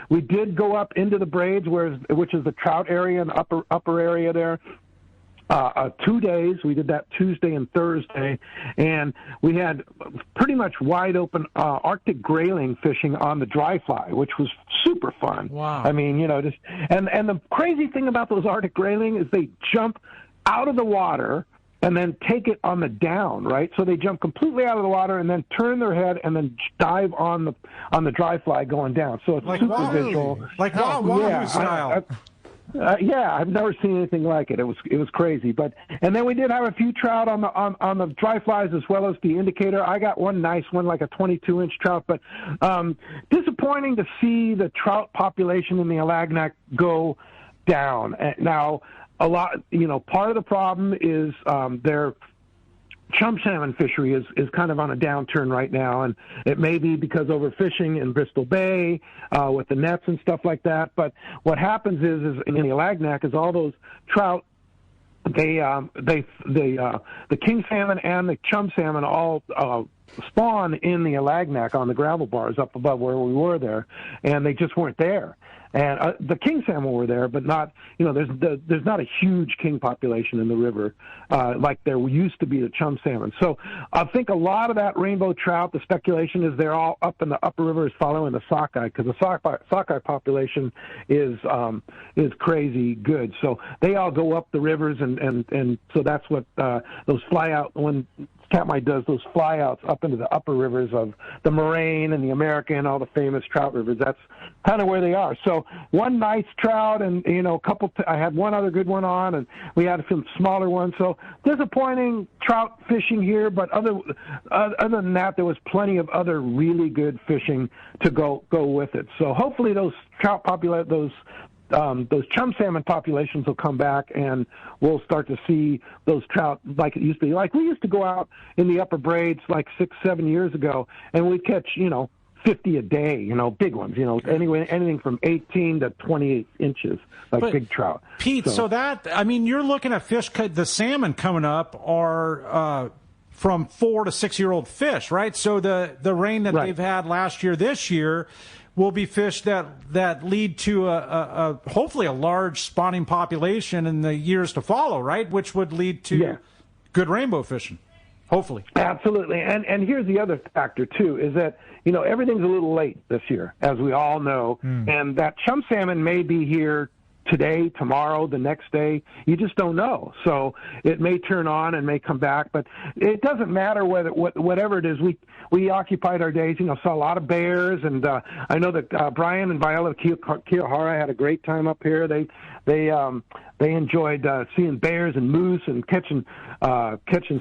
We did go up into the braids, which is the trout area and upper area there. 2 days. We did that Tuesday and Thursday, and we had pretty much wide open Arctic grayling fishing on the dry fly, which was super fun. Wow. I mean, just and the crazy thing about those Arctic grayling is they jump out of the water and then take it on the down, right? So they jump completely out of the water and then turn their head and then dive on the dry fly going down. So it's like super visual. Like Wahoo style. Yeah, I've never seen anything like it. It was crazy. And then we did have a few trout on the dry flies as well as the indicator. I got one nice one, like a 22-inch trout, but disappointing to see the trout population in the Alagnak go down. Now, a lot, part of the problem is their chum salmon fishery is kind of on a downturn right now, and it may be because overfishing in Bristol Bay with the nets and stuff like that. But what happens is in the Alagnak is all those trout, the king salmon and the chum salmon all spawn in the Alagnak on the gravel bars up above where we were there, and they just weren't there. And the king salmon were there, but not, there's not a huge king population in the river like there used to be the chum salmon. So I think a lot of that rainbow trout, the speculation is they're all up in the upper rivers following the sockeye, because the sockeye population is crazy good. So they all go up the rivers, and so that's what those fly out when Katmai does those flyouts up into the upper rivers of the Moraine and the American and all the famous trout rivers. That's kind of where they are. So one nice trout, and I had one other good one on, and we had some smaller ones. So disappointing trout fishing here, but other than that, there was plenty of other really good fishing to go with it. So hopefully those trout those chum salmon populations will come back, and we'll start to see those trout like it used to be. Like we used to go out in the upper braids like 6-7 years ago, and we'd catch, 50 a day, big ones, anything from 18 to 28 inches, like big trout. Pete, so you're looking at fish, the salmon coming up are from 4 to 6 year old fish, right? So the rain that they've had last year, this year, will be fish that lead to a hopefully a large spawning population in the years to follow, right? Which would lead to good rainbow fishing. Hopefully. Absolutely. And here's the other factor, too, is that, everything's a little late this year, as we all know. And that chum salmon may be here today, tomorrow, the next day. You just don't know. So it may turn on and may come back. But it doesn't matter whatever it is. We occupied our days, saw a lot of bears. And I know that Brian and Viola Kiyohara had a great time up here. They enjoyed seeing bears and moose and catching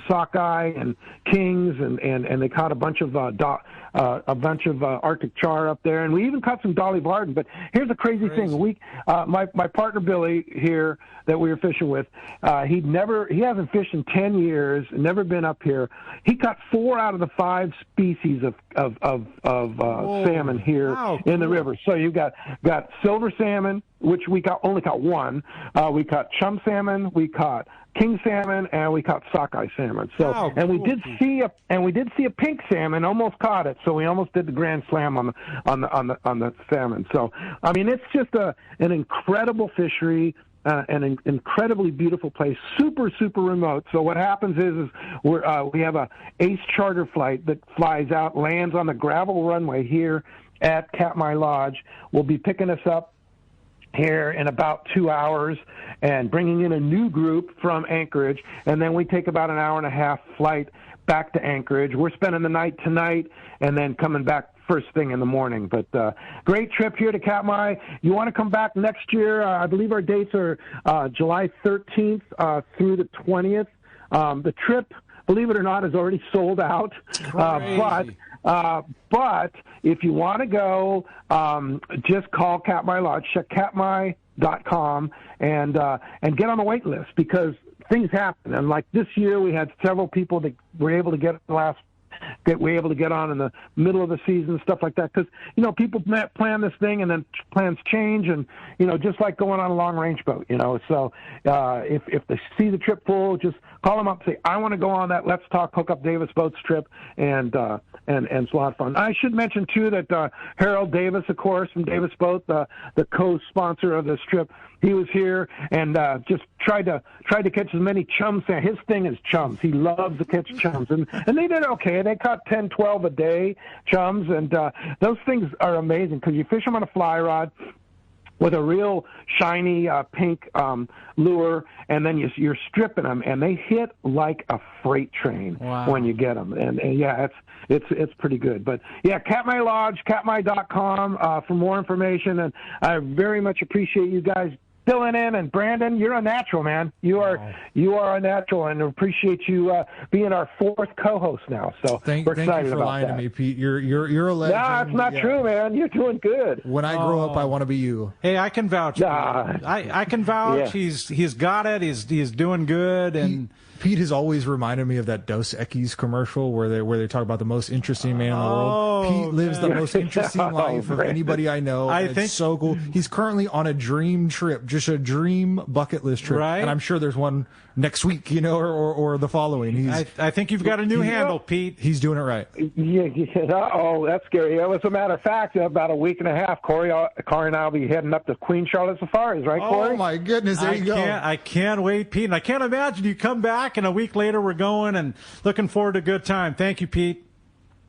sockeye and kings, and they caught a bunch of Arctic char up there, and we even caught some Dolly Varden. But here's the crazy thing: my partner Billy here that we were fishing with, he hasn't fished in 10 years, never been up here. He caught 4 out of the 5 species of salmon here in the river. So you got silver salmon, which we only caught 1. We caught chum salmon, we caught king salmon, and we caught sockeye salmon. So, we did see a pink salmon, almost caught it. So we almost did the grand slam on the salmon. So it's just an incredible fishery. An incredibly beautiful place, super, super remote. So what happens is we have a Ace charter flight that flies out, lands on the gravel runway here at Katmai Lodge. Will be picking us up here in about 2 hours and bringing in a new group from Anchorage, and then we take about an hour and a half flight back to Anchorage. We're spending the night tonight and then coming back first thing in the morning. But great trip here to Katmai. You want to come back next year? I believe our dates are July 13th through the 20th. The trip, believe it or not, is already sold out. But if you want to go, just call Katmai Lodge, check katmai.com, and get on the wait list, because things happen. And like this year, we had several people that were able to get on in the middle of the season, stuff like that. Because, people plan this thing and then plans change, and, just like going on a long-range boat, So if they see the trip full, just call them up and say, I want to go on that Let's Talk Hookup Davis Boats trip, and it's a lot of fun. I should mention, too, that Harold Davis, of course, from Davis Boat, the co-sponsor of this trip, he was here and just tried to catch as many chums. His thing is chums. He loves to catch chums, and they did okay. They caught 10, 12 a day chums, and those things are amazing because you fish them on a fly rod with a real shiny pink lure, and then you're stripping them, and they hit like a freight train when you get them. And yeah, it's pretty good. But yeah, Katmai Lodge, katmai.com for more information. And I very much appreciate you guys filling in. And Brandon, you're a natural, man. You are a natural, and appreciate you being our 4th co-host now. So we're excited thank you for about lying that. to me, Pete. You're a legend. No, it's not true, man. You're doing good. When I grow up, I want to be you. Hey, I can vouch. I can vouch. Yeah. He's got it. He's doing good. And Pete has always reminded me of that Dos Equis commercial where they talk about the most interesting man in the world. Pete lives the most interesting life of anybody I know. I think it's so cool. He's currently on a dream trip, just a dream bucket list trip, right? And I'm sure there's one next week, or the following. I think you've got a new handle, Pete. He's doing it right. Yeah. Oh, that's scary. As a matter of fact, in about a week and a half, Corey and I will be heading up to Queen Charlotte Safaris, right, Corey? Oh my goodness, there you go. I can't wait, Pete. And I can't imagine you come back and a week later we're going, and looking forward to a good time. Thank you, Pete.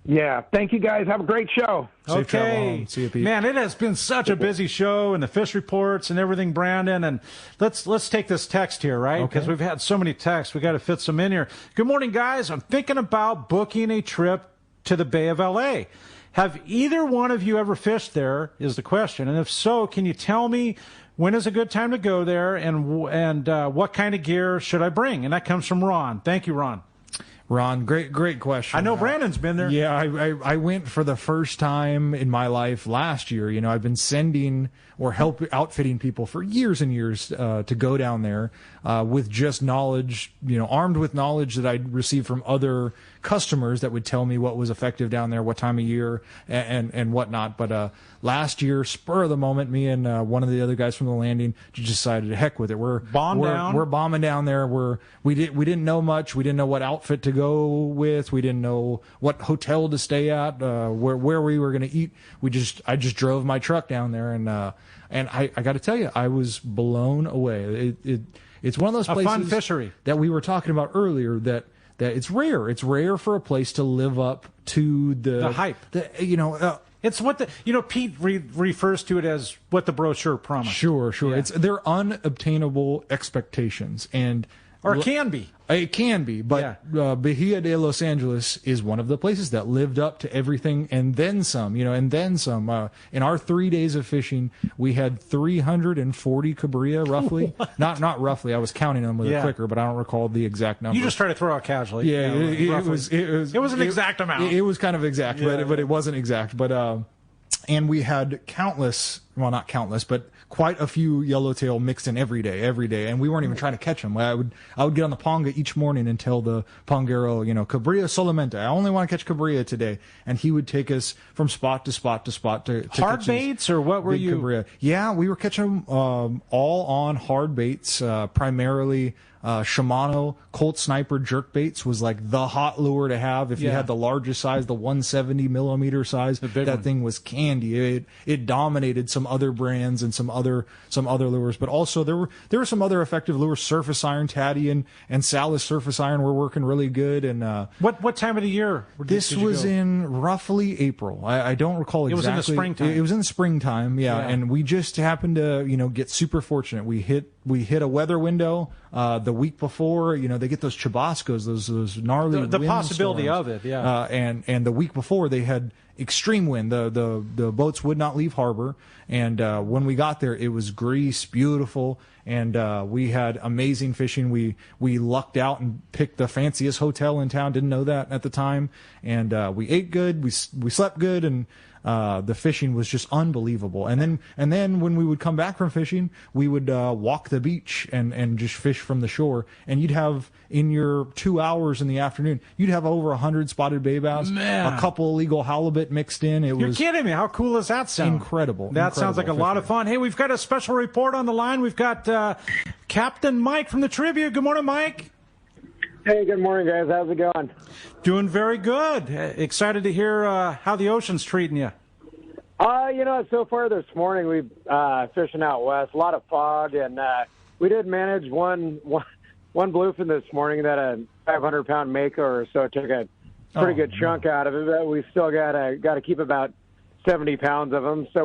Yeah, thank you guys. Have a great show. Safe travel home. See you, Pete. Man, it has been such a busy show, and the fish reports and everything, Brandon. And let's take this text here, right? Because we've had so many texts. We got to fit some in here. Good morning, guys. I'm thinking about booking a trip to the Bay of LA. Have either one of you ever fished there, is the question. And if so, can you tell me when is a good time to go there, and what kind of gear should I bring? And that comes from Ron. Thank you, Ron. Ron, great question. I know Brandon's been there. Yeah, I went for the first time in my life last year. You know, I've been sending or outfitting people for years and years to go down there with just knowledge, armed with knowledge that I'd received from other customers that would tell me what was effective down there, what time of year, and whatnot. But last year, spur of the moment, me and one of the other guys from the landing just decided to heck with it. We're bombing down there. We didn't know much. We didn't know what outfit to go with. We didn't know what hotel to stay at, where we were going to eat. I just drove my truck down there, and I got to tell you, I was blown away. It's one of those places, a fun fishery that we were talking about earlier, that it's rare. It's rare for a place to live up to the hype. It's what Pete refers to it as what the brochure promised. Sure. Yeah. They're unobtainable expectations, or it can be. It can be, but Bahia de Los Angeles is one of the places that lived up to everything and then some, in our 3 days of fishing, we had 340 cabiria, roughly. Not roughly. I was counting them with a clicker, but I don't recall the exact number. You just try to throw out casually. Yeah, it was an exact amount. It was kind of exact, but it wasn't exact. But and we had not countless, but quite a few yellowtail mixed in every day, and we weren't even trying to catch them. I would get on the ponga each morning and tell the pongero, cabiria solamente. I only want to catch cabiria today, and he would take us from spot to spot to spot to hard baits, or what were you? Cabiria. Yeah, we were catching them all on hard baits, primarily. Shimano Colt Sniper jerk baits was like the hot lure to have. If you had the largest size, the 170 millimeter size, that thing was candy. It dominated some other brands and some other lures, but also there were some other effective lures. Surface iron, Taddy and Salis surface iron were working really good. And what time of the year? This was in roughly April. I don't recall exactly. It was in the springtime. It was in the springtime, yeah. And we just happened to get super fortunate. We hit a weather window the week before. They get those chubascos, those gnarly the possibility storms. of it, yeah. And the week before they had extreme wind. The boats would not leave harbor, and when we got there, it was grease, beautiful, and we had amazing fishing. We lucked out and picked the fanciest hotel in town. Didn't know that at the time, and we ate good. We slept good, and the fishing was just unbelievable. And then when we would come back from fishing, we would walk the beach and just fish from the shore. And you'd have, in your 2 hours in the afternoon, you'd have over 100 spotted bay bass, a couple illegal halibut mixed in. You're kidding me. How cool does that sound? Incredible. That sounds like a lot of fun. Hey, we've got a special report on the line. We've got Captain Mike from the Trivia. Good morning, Mike. Hey, good morning, guys. How's it going? Doing very good. Excited to hear how the ocean's treating you. So far this morning we've fishing out west. A lot of fog, and we did manage one bluefin this morning that a 500-pound mako or so took a pretty good chunk out of it. But we still got to keep about 70 pounds of them. So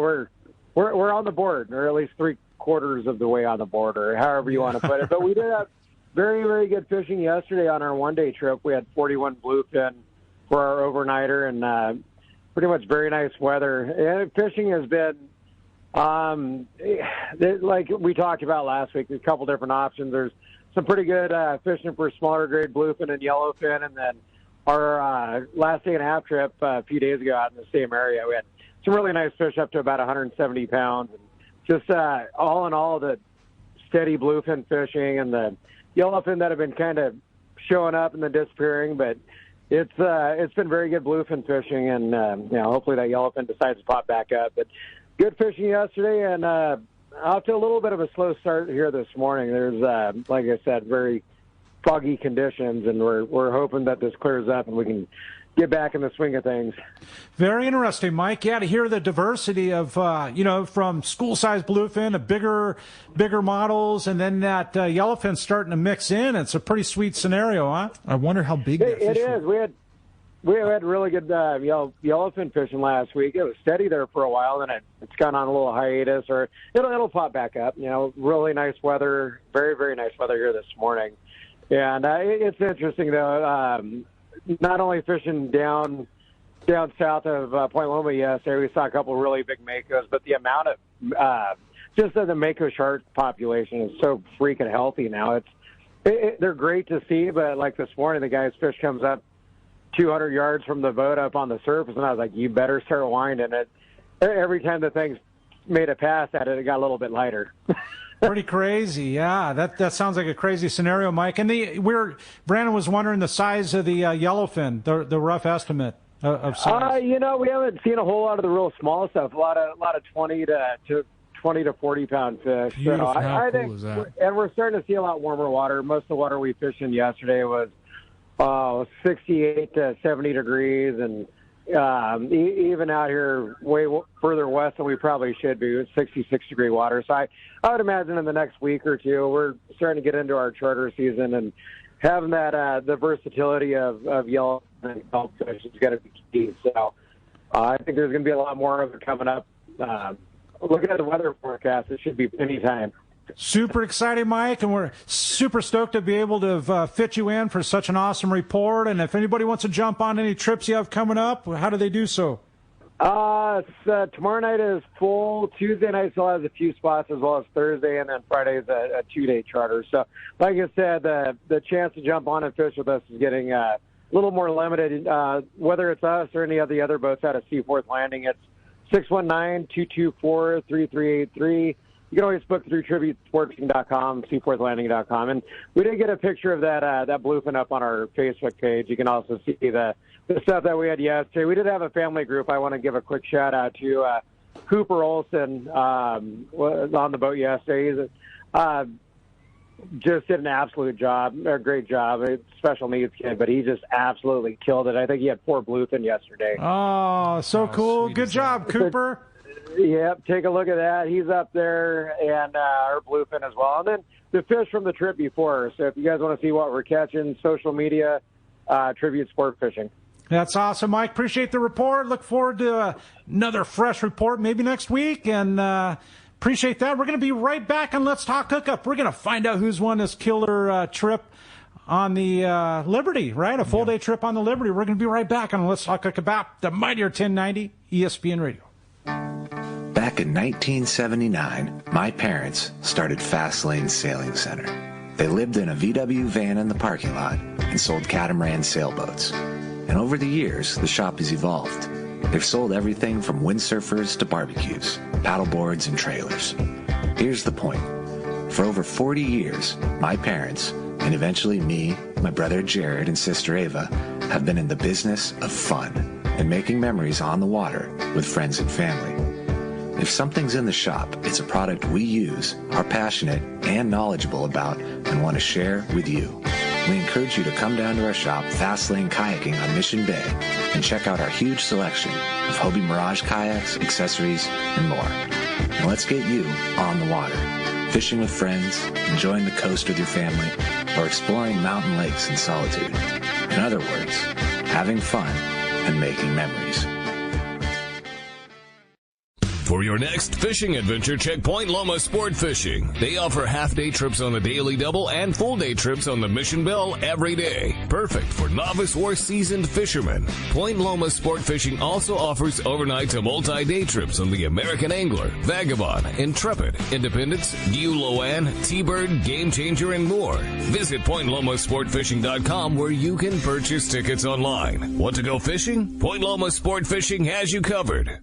we're on the board, or at least 3/4 of the way on the board, or however you want to put it. But we did have very, very good fishing yesterday on our one-day trip. We had 41 bluefin for our overnighter, and pretty much very nice weather. And fishing has been, like we talked about last week, there's a couple different options. There's some pretty good fishing for smaller grade bluefin and yellowfin, and then our last day and a half trip a few days ago out in the same area, we had some really nice fish up to about 170 pounds. And just all in all, the steady bluefin fishing and the yellowfin that have been kind of showing up and then disappearing, but it's been very good bluefin fishing, and hopefully that yellowfin decides to pop back up. But good fishing yesterday, and off to a little bit of a slow start here this morning. There's like I said, very foggy conditions, and we're hoping that this clears up and we can get back in the swing of things. Very interesting, Mike. Yeah, to hear the diversity of, from school-sized bluefin to bigger models, and then that yellowfin starting to mix in. It's a pretty sweet scenario, huh? I wonder how big that fish is. It is. We had really good yellowfin fishing last week. It was steady there for a while, and it's gone on a little hiatus, or it'll pop back up. Really nice weather, very, very nice weather here this morning. And it's interesting, though, not only fishing down south of Point Loma yesterday, we saw a couple of really big makos, but the amount of just the mako shark population is so freaking healthy now. They're great to see, but like this morning, the guy's fish comes up 200 yards from the boat up on the surface, and I was like, you better start winding it. Every time the thing's made a pass at it, it got a little bit lighter. Pretty crazy, yeah. That sounds like a crazy scenario, Mike. And Brandon was wondering the size of the yellowfin, the rough estimate of size. We haven't seen a whole lot of the real small stuff. A lot of 20 to 40 pound fish. Beautiful. So How I cool think, is that? and we're starting to see a lot warmer water. Most of the water we fished in yesterday was 68 to 70 degrees, and even out here way further west than we probably should be, it's 66-degree water. So I would imagine in the next week or two, we're starting to get into our charter season, and having that the versatility of yellow and kelp fish is going to be key. So I think there's going to be a lot more of it coming up. Looking at the weather forecast, it should be any time. Super excited, Mike, and we're super stoked to be able to fit you in for such an awesome report. And if anybody wants to jump on any trips you have coming up, how do they do so? Tomorrow night is full. Tuesday night still has a few spots, as well as Thursday, and then Friday is a 2-day charter. So, like I said, the chance to jump on and fish with us is getting a little more limited. Whether it's us or any of the other boats out of Seaforth Landing, it's 619-224-3383. You can always book through tributesportfishing.com, seaforthlanding.com. And we did get a picture of that bluefin up on our Facebook page. You can also see the stuff that we had yesterday. We did have a family group. I want to give a quick shout-out to Cooper Olson was on the boat yesterday. He's just did an absolute job, a great job. A special needs kid, but he just absolutely killed it. I think he had 4 bluefin yesterday. Oh, so cool. Good job, Cooper. Yep, take a look at that. He's up there, and our bluefin as well. And then the fish from the trip before. So if you guys want to see what we're catching, social media, Tribute Sport Fishing. That's awesome, Mike. Appreciate the report. Look forward to another fresh report maybe next week, and appreciate that. We're going to be right back on Let's Talk Hookup. We're going to find out who's won this killer trip on the Liberty, right? A full-day trip on the Liberty. We're going to be right back on Let's Talk Hookup, the Mightier 1090 ESPN Radio. Back in 1979, my parents started Fast Lane Sailing Center. They lived in a VW van in the parking lot and sold catamaran sailboats. And over the years, the shop has evolved. They've sold everything from windsurfers to barbecues, paddleboards and trailers. Here's the point. For over 40 years, my parents, and eventually me, my brother Jared, and sister Ava, have been in the business of fun and making memories on the water with friends and family. If something's in the shop, it's a product we use, are passionate and knowledgeable about, and want to share with you. We encourage you to come down to our shop, Fast Lane Kayaking on Mission Bay, and check out our huge selection of Hobie Mirage kayaks, accessories, and more. And let's get you on the water, fishing with friends, enjoying the coast with your family, or exploring mountain lakes in solitude. In other words, having fun and making memories. For your next fishing adventure, check Point Loma Sport Fishing. They offer half-day trips on the Daily Double and full-day trips on the Mission Bell every day. Perfect for novice or seasoned fishermen. Point Loma Sport Fishing also offers overnight to multi-day trips on the American Angler, Vagabond, Intrepid, Independence, Loan, T-Bird, Game Changer, and more. Visit PointLomaSportFishing.com where you can purchase tickets online. Want to go fishing? Point Loma Sport Fishing has you covered.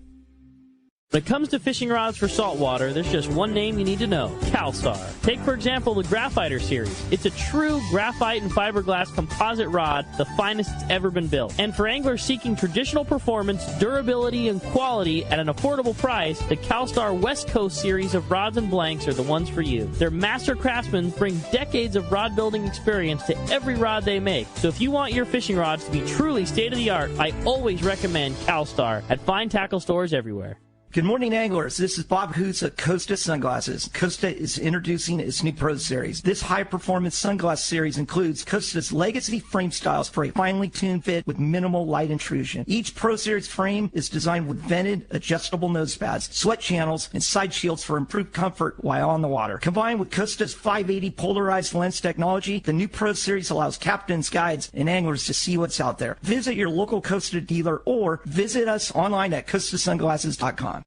When it comes to fishing rods for saltwater, there's just one name you need to know, CalStar. Take, for example, the Graphiter series. It's a true graphite and fiberglass composite rod, the finest it's ever been built. And for anglers seeking traditional performance, durability, and quality at an affordable price, the CalStar West Coast series of rods and blanks are the ones for you. Their master craftsmen bring decades of rod building experience to every rod they make. So if you want your fishing rods to be truly state-of-the-art, I always recommend CalStar at fine tackle stores everywhere. Good morning, anglers. This is Bob Hoots at Costa Sunglasses. Costa is introducing its new Pro Series. This high-performance sunglass series includes Costa's legacy frame styles for a finely tuned fit with minimal light intrusion. Each Pro Series frame is designed with vented, adjustable nose pads, sweat channels, and side shields for improved comfort while on the water. Combined with Costa's 580 polarized lens technology, the new Pro Series allows captains, guides, and anglers to see what's out there. Visit your local Costa dealer or visit us online at CostaSunglasses.com.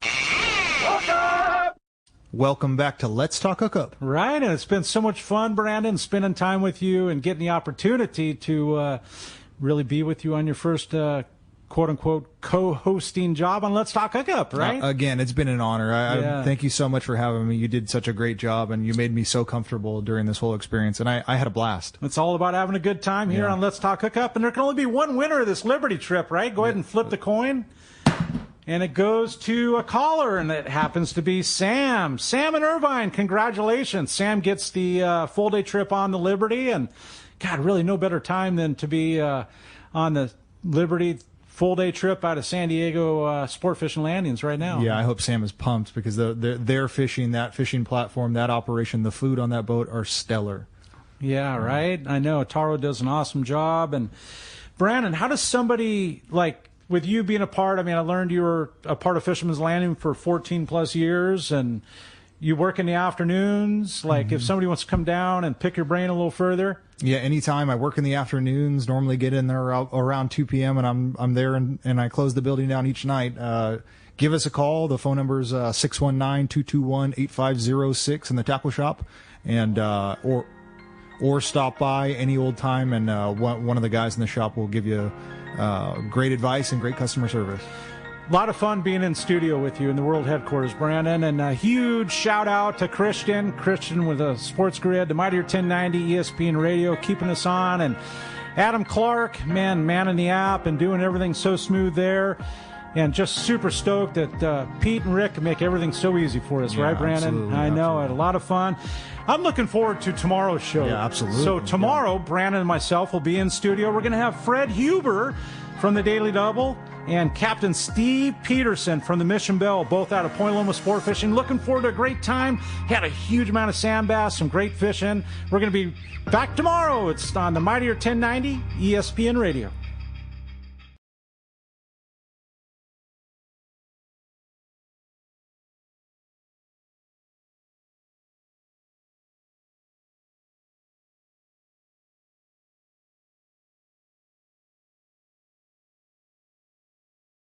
welcome back to Let's Talk Hookup. Right, and it's been so much fun, Brandon, spending time with you and getting the opportunity to really be with you on your first quote-unquote co-hosting job on Let's Talk Hookup, right? Again, it's been an honor. I thank you so much for having me. You did such a great job, and you made me so comfortable during this whole experience, and I had a blast. It's all about having a good time here on Let's Talk Hookup, and there can only be one winner of this Liberty trip, right? Go ahead and flip the coin. And it goes to a caller, and it happens to be Sam. Sam in Irvine, congratulations. Sam gets the full-day trip on the Liberty, and, God, really no better time than to be on the Liberty full-day trip out of San Diego Sport Fishing Landings right now. Yeah, I hope Sam is pumped because they're fishing, that fishing platform, that operation, the food on that boat are stellar. Yeah, right? I know. Taro does an awesome job. And, Brandon, how does somebody, like, with you being a part, I mean, I learned you were a part of Fisherman's Landing for 14-plus years, and you work in the afternoons. Like, if somebody wants to come down and pick your brain a little further? Yeah, anytime. I work in the afternoons, normally get in there around 2 p.m., and I'm there, and I close the building down each night. Give us a call. The phone number is 619-221-8506 in the tackle shop, and or stop by any old time, and one of the guys in the shop will give you great advice and great customer service. A lot of fun being in studio with you in the world headquarters, Brandon. And a huge shout out to Christian with a Sports Grid, the Mightier 1090 ESPN Radio, keeping us on. And Adam Clark, man in the app and doing everything so smooth there. And just super stoked that Pete and Rick make everything so easy for us, right, Brandon? I know, had a lot of fun. I'm looking forward to tomorrow's show. Yeah, absolutely. So tomorrow, Brandon and myself will be in studio. We're going to have Fred Huber from the Daily Double and Captain Steve Peterson from the Mission Bell, both out of Point Loma Sport Fishing. Looking forward to a great time. Had a huge amount of sand bass, some great fishing. We're going to be back tomorrow. It's on the Mightier 1090 ESPN Radio.